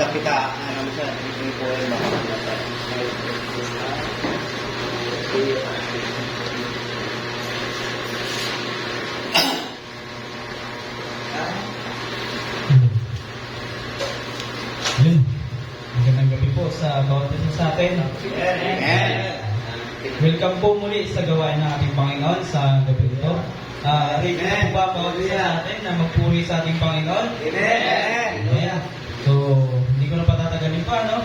Kita ano siya, hindi po ay makakita. Yun. Magandang gabi po sa bawat isa sa atin. Welcome po muli sa gawain ng ating Panginoon sa gabi ito. Ready na po ba bawat isa sa atin na magpuri sa ating Panginoon? Amen! Amen. So, hindi ko na patatagalin pa, no?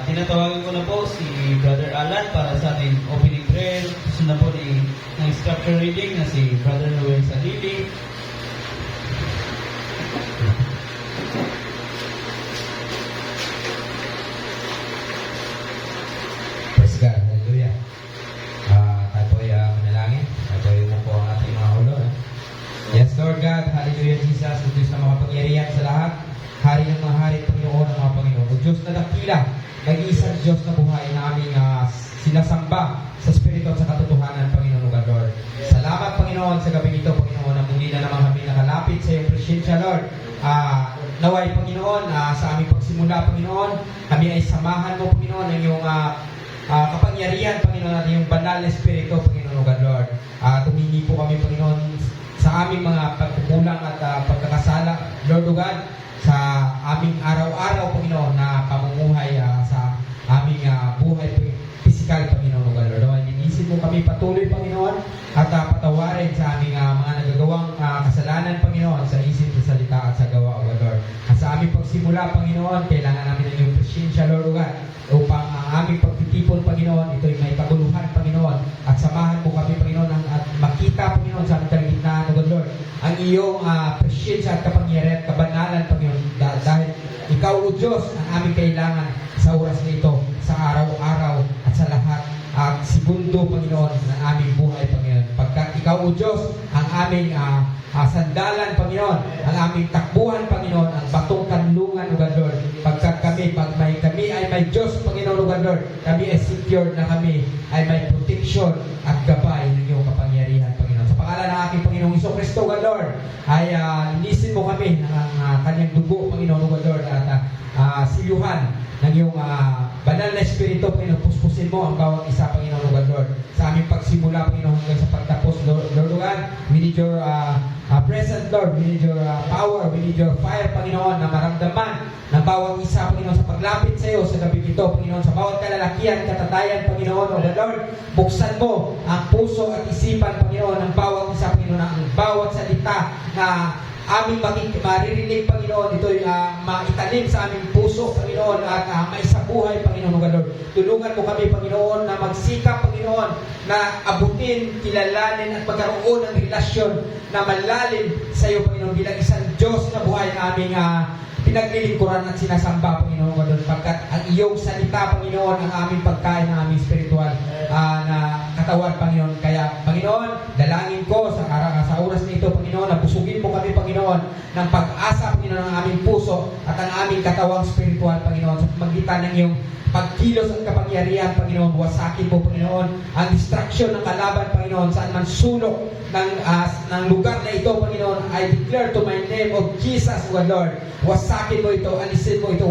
Tinatawagan ko na po si Brother Alan para sa ating opening prayer. Susunod po ng scripture reading na si Brother Noel Salili. Praise God, hallelujah. Tayo po ay manalangin. Tayo po ay umupo ang ating mga ulo. Yes, Lord God, hallelujah Jesus, o Diyos na makapangyarihan sa lahat. Hari ng mga hari, Panginoon ng mga Panginoon. O Diyos na dakila, nag-iisang Diyos na buhay na aming sinasamba sa Espiritu at sa katotohanan, Panginoon o Lord. Salamat, Panginoon, sa gabi ito, Panginoon, na muli na naman kami nakalapit sa iyong presensya, Lord. Naway, Panginoon, sa aming pagsimula, Panginoon, kami ay samahan mo, Panginoon, ng iyong kapangyarihan, Panginoon, at iyong banal na Espiritu, Panginoon o Lord. Tumingi po kami, Panginoon, sa aming mga pagkukulang at pagkakasala, Lord o God, sa aming araw-araw, Panginoon, na pamumuhay sa aming buhay physical, Panginoon o Lord. Linisin mo kami patuloy, Panginoon, at patawarin sa aming mga nagagawang kasalanan, Panginoon, sa isip, sa salita, at sa gawa, o Lord. At sa aming pagsimula, Panginoon, kailangan namin ng iyong presensya, Lord o God, upang ang aming pagtitipon, Panginoon, ito'y may kaguluhan, Panginoon, at samahan mo kami, Panginoon, at makita, Panginoon, sa aming kalagitnaan, o Lord, ang iyong presensya at kapangyarihan at kabanalan, Panginoon, dahil ikaw, O Diyos, ang aming kailangan sa oras na ito, sa araw-araw, at sa lahat at segundo, Panginoon, ng aming buhay, Panginoon. Pagkat ikaw, O Diyos, ang aming sandalan, Panginoon, ang aming takbuhan, Panginoon, ang batong kanlungan, O Lord. Pagkat kami ay may Diyos, Panginoon, O Lord, kami ay secure na kami ay may protection at gabay ng iyong kapangyarihan, Panginoon. Sa pangalan ng aking Panginoong Jesucristo, O Lord, ay linisin mo kami ng kanyang dugo, Panginoon, O Lord, at siluhan ng iyong banal na Espiritu, Panginoon. Puspusin mo ang bawat isa, Panginoon, O Lord. Sa aming pagsimula, Panginoon, hanggang sa pagtapos, Lord O God, we need your presence, Lord. We need your power. We need your fire, Panginoon, na maramdaman ng bawat isa, Panginoon, sa paglapit sa iyo sa gabi ito, Panginoon, sa bawat kalalakihan, katatayan, Panginoon, O Lord. Buksan mo ang puso at isipan, Panginoon, ng bawat isa, Panginoon, ang bawat salita na aming maririnig, Panginoon, ito'y maitanim sa aming puso, Panginoon, at maisabuhay, Panginoon, O Lord. Tulungan mo kami, Panginoon, na magsikap, Panginoon, na abutin, kilalanin, at magkaroon ng relasyon na malalim sa iyo, Panginoon, bilang isang Diyos na buhay na aming pinaglilingkuran at sinasamba, Panginoon, O Lord. Pagkat ang iyong salita, Panginoon, ang aming pagkain, ang aming spiritual na katawan, Panginoon. Kaya, Panginoon, dalangin ko sa oras na ito, Panginoon, na busugin mo kami, Panginoon, ng pag-asa, Panginoon, ng aming puso at ang aming katawang spiritual, Panginoon, sa pamagitan ng iyong pagkilos at kapangyarihan, Panginoon. Wasakin mo, Panginoon, ang distraction ng kalaban, Panginoon, saan man sulok ng lugar na ito, Panginoon. I declare to my name of Jesus, O Lord. Wasakin mo ito, alisin mo ito.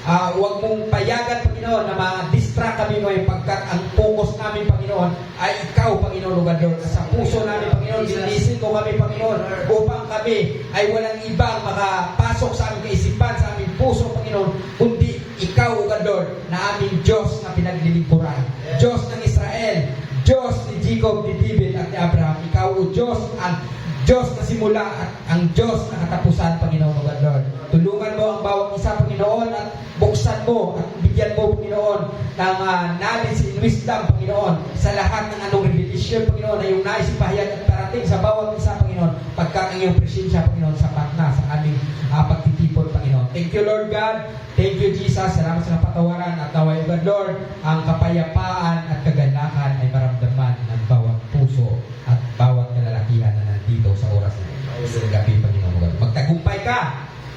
Huwag mong payagan, Panginoon, na ma-distract kami ngayon pagkat ang focus namin, Panginoon, ay ikaw, Panginoon, O Lord. Sa puso namin, Panginoon, linisin mo kami, Panginoon, upang kami ay walang ibang makapasok sa aming kaisipan, sa aming puso, Panginoon, kundi ikaw, O Lord, na aming Diyos na pinaglilingkuran. Diyos ng Israel, Diyos ni Jacob, ni David, at ni Abraham. Ikaw, O Diyos, ang Diyos na simula at ang Diyos na katapusan, Panginoon, O Lord. Tulungan mo ang bawat isa, Panginoon, at buksan mo at bigyan mo, Panginoon, ng knowledge and wisdom, Panginoon, sa lahat ng anong revelation, Panginoon, na yung nais ipahayag at parating sa bawat isa, Panginoon, pagkat ang iyong presensya, Panginoon, sapat na sa aming pagtitipon, Panginoon. Thank you, Lord God. Thank you, Jesus. Salamat sa napatawaran at naway, God, Lord, ang kapayapaan at kagalakan ay maramdaman ng bawat puso at bawat kalalakihan na dito sa oras na ito. Sa gabi, Panginoon. Magtagumpay ka,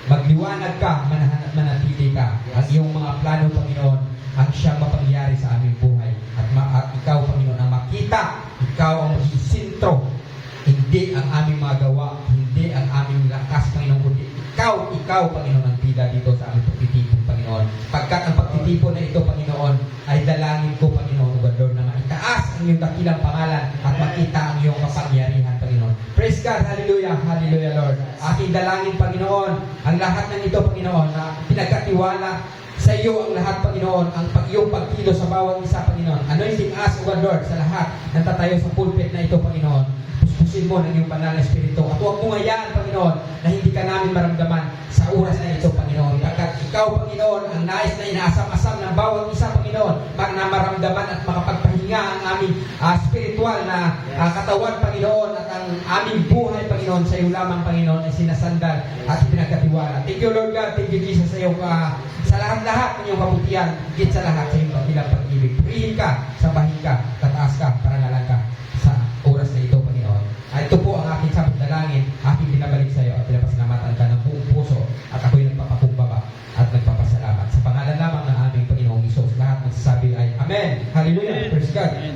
magliwanag ka, manatili ka. Ang iyong mga plano, Panginoon, ang siyang mapangyari sa aming buhay. At ikaw, Panginoon, ang makita, ikaw ang maging sentro. Hindi ang aming mga gawa, hindi ang aming lakas, Panginoon, kundi ikaw, Panginoon, ang tila dito sa aming pagtitipon, Panginoon. Pagkat ang pagtitipon na ito, Panginoon, ay dalangin ko, Panginoon, Lord, na maitaas ang iyong dakilang pangalan at makita ang iyong kapangyarihan, Panginoon. Praise God, hallelujah, hallelujah, Lord. Aking dalangin, Panginoon, ang lahat ng ito, Panginoon, na pinagkatiwala sa iyo ang lahat, Panginoon, ang iyong pagkilos sa bawat isa, Panginoon. Anointing us, O God, Lord, sa lahat ng tatayo sa pulpit na ito, Panginoon. Puspusin mo ng iyong banal na Espiritu. At huwag mo hayaan, Panginoon, na hindi ka namin maramdaman sa oras na ito, Panginoon. Pagkat ikaw, Panginoon, ang nais na inaasam-asam ng bawat isa, Panginoon, para na maramdaman at makapagpahinga ang aming spiritual na katawan, Panginoon, at ang aming buhay, Panginoon, sa iyo lamang, Panginoon, ay sinasandal at pinagkatiwala. Thank you, Lord God. Thank you, Jesus, sa iyong sa lahat-lahat ng iyong kabutihan, higit sa lahat sa iyong dakilang pag-ibig. Purihin ka, sambahin ka, tataas ka, parangalan ka sa oras na ito, Panginoon. At ito po ang aking sabot na langit, aking binabalik sa iyo at pinapasalamatan ka ng buong puso at ako'y nagpapakumbaba at nagpapasalamat. Sa pangalan lamang ng aming Panginoong Isus, lahat magsasabi ay Amen. Hallelujah. Praise God. Amen.